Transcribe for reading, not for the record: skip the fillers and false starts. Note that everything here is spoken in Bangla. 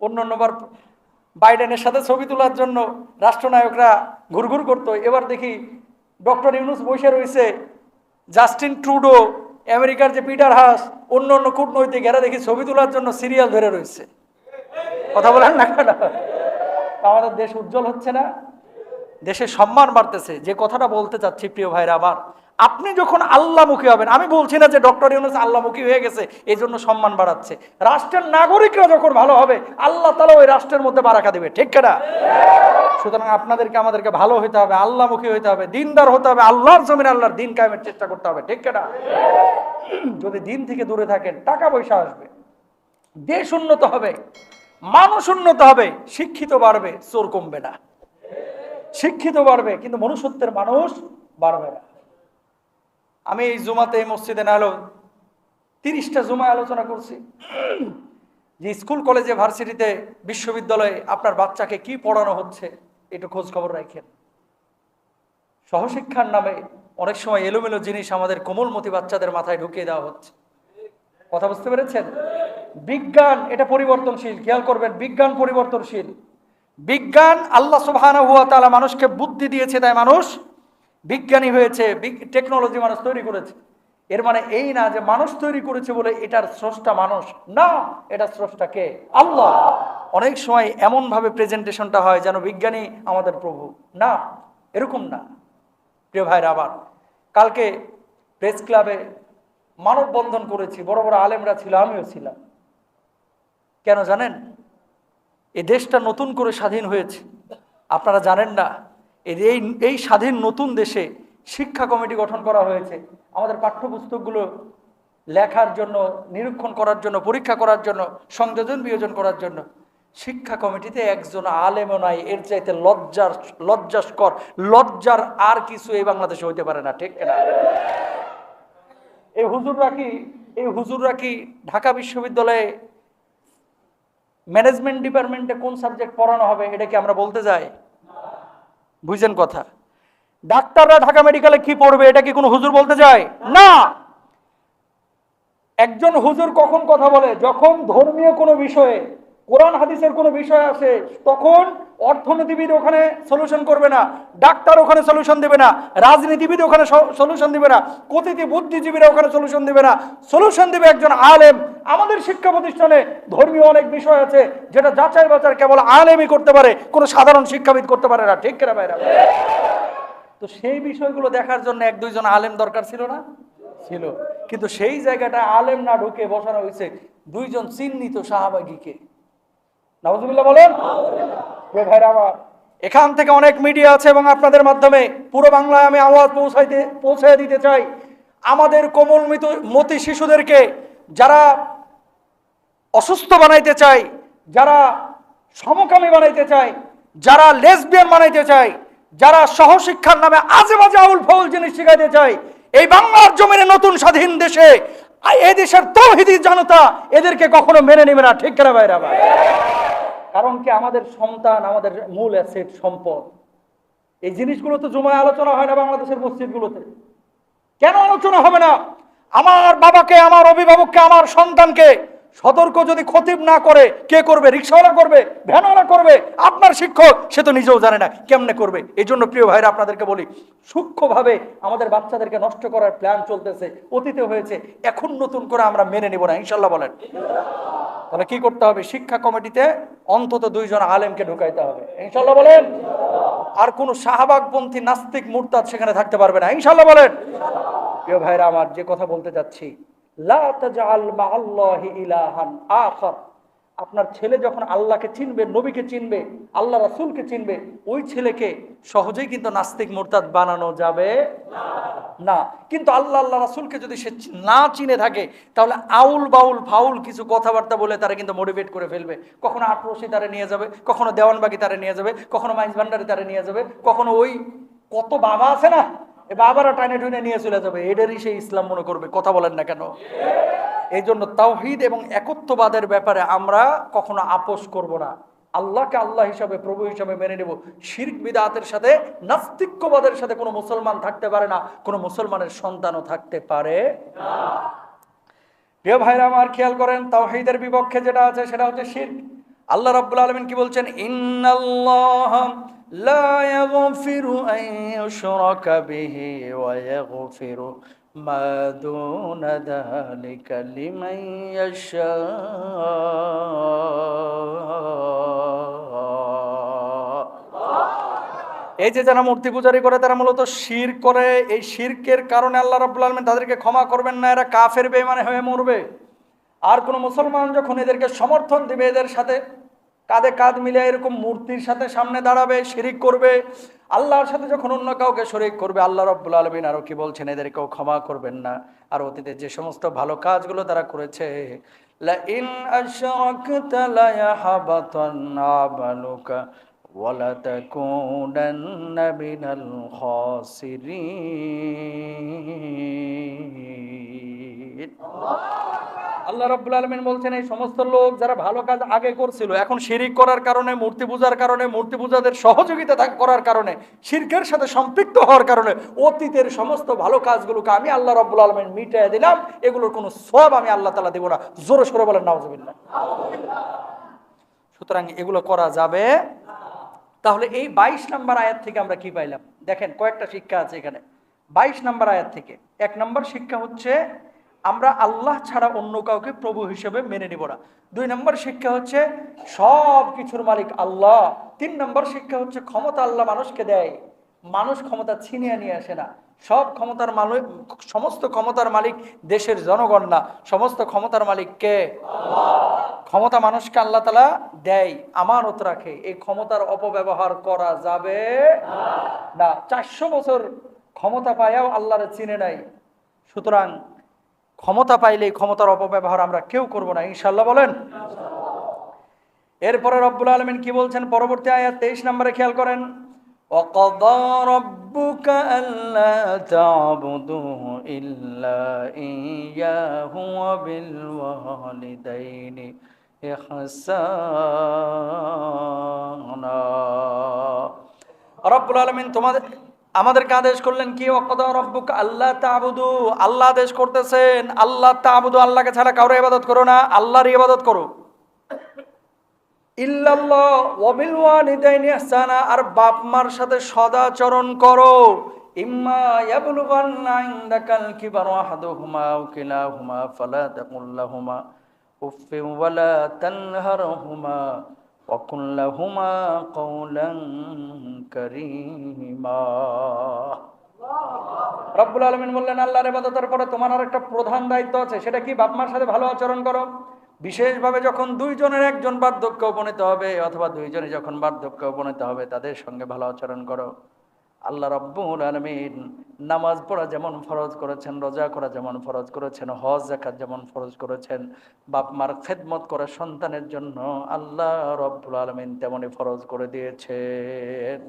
অন্যবার বাইডেনের সাথে ছবি তোলার জন্য রাষ্ট্রনায়করা ঘুরঘুর করতো, এবার দেখি ডক্টর ইউনুস বসে রয়েছে, জাস্টিন ট্রুডো, আমেরিকার যে পিটার হাস, অন্য অন্য কূটনৈতিক, এরা দেখি ছবি তোলার জন্য সিরিয়াল ধরে রয়েছে। কথা বলেন না কেন? আমাদের দেশ উজ্জ্বল হচ্ছে না? দেশের সম্মান বাড়তেছে। যে কথাটা বলতে চাচ্ছি প্রিয় ভাইরা আমার, আপনি যখন আল্লাহমুখী হবেন, আমি বলছি না যে ডক্টর ইউনুস আল্লাহমুখী হয়ে গেছে এই জন্য সম্মান বাড়াচ্ছে, রাষ্ট্রের নাগরিকরা যখন ভালো হবে আল্লাহ তাআলা ওই রাষ্ট্রের মধ্যে বারাকা দিবে, ঠিক কিনা? সুতরাং আপনাদেরকে আমাদেরকে ভালো হইতে হবে, আল্লাহমুখী হইতে হবে, দিনদার হতে হবে, আল্লাহর জমিনে আল্লাহর দিন কায়েমের চেষ্টা করতে হবে, ঠিক কিনা? যদি দিন থেকে দূরে থাকেন টাকা পয়সা আসবে, দেশ উন্নত হবে, মানুষ উন্নত হবে, শিক্ষিত বাড়বে, চোর কমবে না। শিক্ষিত বাড়বে কিন্তু মনুষ্যত্বের মানুষ বাড়বে না। আমি এই জুমাতে এই মসজিদে না হলেও 30টা জুমায় আলোচনা করছি যে স্কুল কলেজে ভার্সিটিতে বিশ্ববিদ্যালয়ে আপনার বাচ্চাকে কি পড়ানো হচ্ছে একটু খোঁজ খবর রাখেন। সহশিক্ষার নামে অনেক সময় এলোমেলো জিনিস আমাদের কোমলমতি বাচ্চাদের মাথায় ঢুকিয়ে দেওয়া হচ্ছে। কথা বুঝতে পেরেছেন? বিজ্ঞান এটা পরিবর্তনশীল, খেয়াল করবেন, বিজ্ঞান পরিবর্তনশীল। বিজ্ঞান, আল্লাহ সুবহানাহু ওয়া তাআলা মানুষকে বুদ্ধি দিয়েছে, তাই মানুষ বিজ্ঞানী হয়েছে, টেকনোলজি মানুষ তৈরি করেছে। এর মানে এই না যে মানুষ তৈরি করেছে বলে এটার স্রষ্টা মানুষ না, এটা স্রষ্টা কে? আল্লাহ। অনেক সময় এমন ভাবে প্রেজেন্টেশনটা হয় যেন বিজ্ঞানী আমাদের প্রভু, না, এরকম না। প্রিয় ভাইরা আবার, কালকে প্রেস ক্লাবে মানববন্ধন করেছি, বড় বড় আলেমরা ছিল, আমিও ছিলাম। কেন জানেন? এই দেশটা নতুন করে স্বাধীন হয়েছে, আপনারা জানেন না? এই স্বাধীন নতুন দেশে শিক্ষা কমিটি গঠন করা হয়েছে আমাদের পাঠ্যপুস্তকগুলো লেখার জন্য, নিরীক্ষণ করার জন্য, পরীক্ষা করার জন্য, সংযোজন বিয়োজন করার জন্য। শিক্ষা কমিটিতে একজন আলেমও নাই। এর চাইতে লজ্জাস্কর, লজ্জার আর কিছু এই বাংলাদেশে হইতে পারে না, ঠিক না? এই হুজুররা কি ঢাকা বিশ্ববিদ্যালয়ে ম্যানেজমেন্ট ডিপার্টমেন্টে কোন সাবজেক্ট পড়ানো হবে এটা কি আমরা বলতে যাই? বুঝছেন কথা? ডাক্তাররা ঢাকা মেডিকেলে কি পড়বে এটা কি কোনো হুজুর বলতে যায়? না। একজন হুজুর কখন কথা বলে? যখন ধর্মীয় কোনো বিষয়ে, কোরআন হাদিসের কোনো বিষয় আসে, তখন অর্থনীতিবিদ ওখানে সলিউশন করবে না, ডাক্তার ওখানে সলিউশন দেবে না, রাজনীতিবিদ ওখানে সলিউশন দিবে না, কতিপয় বুদ্ধিজীবীরা ওখানে সলিউশন দিবে না, সলিউশন দিবে একজন আলেম। আমাদের শিক্ষা প্রতিষ্ঠানে ধর্মীয় অনেক বিষয় আছে যেটা যাচাই বাছাই কেবল আলেমই করতে পারে, কোনো সাধারণ শিক্ষাবিদ করতে পারে না, ঠিক কিনা ভাইরা? তো সেই বিষয়গুলো দেখার জন্য 1-2 জন আলেম দরকার ছিল না? ছিল। কিন্তু সেই জায়গাটা আলেম না ঢুকে বসানো হয়েছে 2 জন চিহ্নিত সাহাবাগীকে। নাউজুবিল্লাহ বলেন। ভাইরা আমার, এখান থেকে অনেক মিডিয়া আছে এবং আপনাদের মাধ্যমে পুরো বাংলায় আমি আওয়াজ পৌঁছে দিতে চাই। আমাদের কোমলমতি শিশুদেরকে যারা অসুস্থ বানাইতে চায়, যারা সমকামী বানাইতে চায়, যারা লেসবিয়ান বানাইতে চায়, যারা সহশিক্ষার নামে আজে বাজে আউল ফাউল জিনিস শিখাইতে চায়, এই বাংলার জমিনে নতুন স্বাধীন দেশে এই দেশের তাওহীদি জনতা এদেরকে কখনো মেনে নেবে না, ঠিক কিনা ভাইরা? কারণ কি, আমাদের সন্তান আমাদের মূল অ্যাসেট, সম্পদ। এই জিনিসগুলো তো জুমায় আলোচনা হয় না বাংলাদেশের মসজিদগুলোতে। কেন আলোচনা হবে না? আমার বাবাকে, আমার অভিভাবককে, আমার সন্তানকে সতর্ক যদি খতিব না করে, কে করবে? রিকশাওয়ালা করবে, ভ্যানওয়ালা করবে, আপনার শিক্ষক সে তো নিজেও জানে না কেমনে করবে। এই জন্য প্রিয় ভাইরা আপনাদেরকে বলি, সূক্ষ্মভাবে আমাদের বাচ্চাদেরকে নষ্ট করার প্ল্যান চলতেছে, অতীতে হয়েছে, এখন নতুন করে আমরা মেনে নিব না, ইনশাল্লাহ বলেন। তাহলে কি করতে হবে? শিক্ষা কমিটিতে অন্তত 2 জন আলেমকে ঢুকাইতে হবে, ইনশাল্লাহ বলেন। আর কোন শাহবাগপন্থী নাস্তিক মুরতাদ সেখানে থাকতে পারবে না, ইনশাল্লাহ বলেন। প্রিয় ভাইরা আমার, যে কথা বলতে যাচ্ছি, লা তাজআল মা'আল্লাহি ইলাহান আখার। আপনার ছেলে যখন আল্লাহকে চিনবে, নবীকে চিনবে, আল্লাহ রাসূলকে চিনবে, ওই ছেলেকে সহজেই কিন্তু নাস্তিক মুরতাদ বানানো যাবে না। কিন্তু আল্লাহ রাসূলকে যদি সে না চিনে থাকে, তাহলে আউল বাউল ফাউল কিছু কথাবার্তা বলে তারা কিন্তু মোটিভেট করে ফেলবে। কখনো আটরশি তারা নিয়ে যাবে, কখনো দেওয়ানবাগি তারা নিয়ে যাবে, কখনো মাইজ ভান্ডারি তারা নিয়ে যাবে, কখনো ওই কত বাবা আছে না, এ বাবারা টাইনে টুইনে নিয়ে চলে যাবে, এটারই সেই ইসলাম মনে করবে। কথা বলেন না কেন? এই জন্য তাওহীদ এবং একত্ববাদের ব্যাপারে আমরা কখনো আপোষ করব না। আল্লাহকে আল্লাহ হিসাবে, প্রভু হিসাবে মেনে নেব। শিরক বিদআতের সাথে, নাস্তিক্যবাদের সাথে কোনো মুসলমান থাকতে পারে না, কোনো মুসলমানের সন্তানও থাকতে পারে না। প্রিয় ভাইরা আমার, খেয়াল করেন, তাওহীদের বিপক্ষে যেটা আছে সেটা হচ্ছে শিরক। আল্লাহ রাব্বুল আলামিন কি বলছেন, ইন্নাল্লাহা লা ইয়াগফিরু আন ইউশরাকা বিহি ওয়া ইয়াগফিরু মা দুনা যালিকা লিমান ইয়াশা। এই যে যারা মূর্তি পূজারি করে তারা মূলত শিরক করে, এই শিরকের কারণে আল্লাহ রাব্বুল আলামিন তাদেরকে ক্ষমা করবেন না, এরা কাফের বেঈমান হয়ে মরবে। আর কোন মুসলমান যখন এদেরকে সমর্থন দিবে, এদের সাথে কাঁধে কাঁধ মিলে এরকম মূর্তির সাথে সামনে দাঁড়াবে, শিরিক করবে, আল্লাহর সাথে যখন অন্য কাউকে শরীক করবে, আল্লাহ রাব্বুল আলামিন আরো কি বলছেন, এদেরকেও ক্ষমা করবেন না। আর অতীতে যে সমস্ত ভালো কাজগুলো তারা করেছে, লা ইন আশরাকতা লা ইয়াহবাতান্না আমালুকা ওয়া লা তাকুনান্না মিনাল খাসিরিন। আল্লাহ রাব্বুল আলামিন বলছেন, এই সমস্ত লোক যারা ভালো কাজ আগে করছিল, এখন শিরিক করার কারণে, মূর্তি পূজার কারণে, মূর্তি পূজাদের সহযোগিতা করার কারণে, শিরকের সাথে সম্পৃক্ত হওয়ার কারণে অতীতের সমস্ত ভালো কাজগুলোকে আমি আল্লাহ রাব্বুল আলামিন মিটিয়ে দিলাম, এগুলোর কোনো সওয়াব আমি আল্লাহ তাআলা দেব না। জোরে সোরে বলেন নাউজুবিল্লাহ। সুতরাং এগুলো করা যাবে। তাহলে এই 22 নম্বর আয়াত থেকে আমরা কি পাইলাম? দেখেন কয়েকটা শিক্ষা আছে এখানে। 22 নম্বর আয়াত থেকে 1 নম্বর শিক্ষা হচ্ছে আমরা আল্লাহ ছাড়া অন্য কাউকে প্রভু হিসেবে মেনে নিব না। 2 নম্বর শিক্ষা হচ্ছে সব কিছুর মালিক আল্লাহ। 3 নম্বর শিক্ষা হচ্ছে ক্ষমতা আল্লাহ মানুষকে দেয়, মানুষ ক্ষমতা ছিনিয়ে নিয়ে আসে না। সব ক্ষমতার মালিক, সমস্ত ক্ষমতার মালিক দেশের জনগণ না, সমস্ত ক্ষমতার মালিক কে? ক্ষমতা মানুষকে আল্লাহ তাআলা দেয়, আমানত রাখে। এই ক্ষমতার অপব্যবহার করা যাবে না। 400 বছর ক্ষমতা পায়াও আল্লাহরে চিনে নাই। সুতরাং ক্ষমতা পাইলে ক্ষমতার অপব্যবহার আমরা কেউ করব না, ইনশাআল্লাহ বলেন। এরপরে রব্বুল আলামিন কি বলছেন পরবর্তী আয়াত 23 নম্বরে খেয়াল করেন, ওয়াকাদা রাব্বুকা আল্লা তা'বুদু ইল্লা ইয়্যাহু ওয়া বিল ওয়ালিদাইনি ইহসানা। রব্বুল আলামিন আমাদেরকে আদেশ করলেন কি? ওয়াকাদা রাব্বুকা আল্লা তা'বুদু, আল্লাহ আদেশ করতেছেন আল্লাহ তা'বুদু, আল্লাহকে ছাড়া কারো ইবাদত করো না, আল্লাহরই ইবাদত করো। ইল্লাল্লাহ ওয়া বিল ওয়ালিদাইনি ইহসানা, আর বাপ মার সাথে সদাচরণ করো। ইম্মা ইয়াবলুগান্না ইনদাকাল কিবারা আহাদুহুমা আও কিলাহুমা ফালা তাকুল লাহুমা উফফিন ওয়া লা তানহারহুমা ওয়া কুল লাহুমা কাওলান কারীমা। রব্বুল আলামিন বললেন আল্লাহর ইবাদতের পরে তোমার আরেকটা প্রধান দায়িত্ব আছে, সেটা কি? বাপ মার সাথে ভালো আচরণ করো। বিশেষভাবে যখন দুইজনের একজন বার্ধক্যে উপনীত হবে, অথবা দুইজনে যখন বার্ধক্যে উপনীত হবে, তাদের সঙ্গে ভালো আচরণ করো। আল্লাহ রাব্বুল আলামিন নামাজ পড়া যেমন ফরজ করেছেন, রোজা করা যেমন ফরজ করেছেন, হজ যাকাত যেমন ফরজ করেছেন, বাপ মার খেদমত করা সন্তানের জন্য আল্লাহ রাব্বুল আলামিন তেমনই ফরজ করে দিয়েছেন।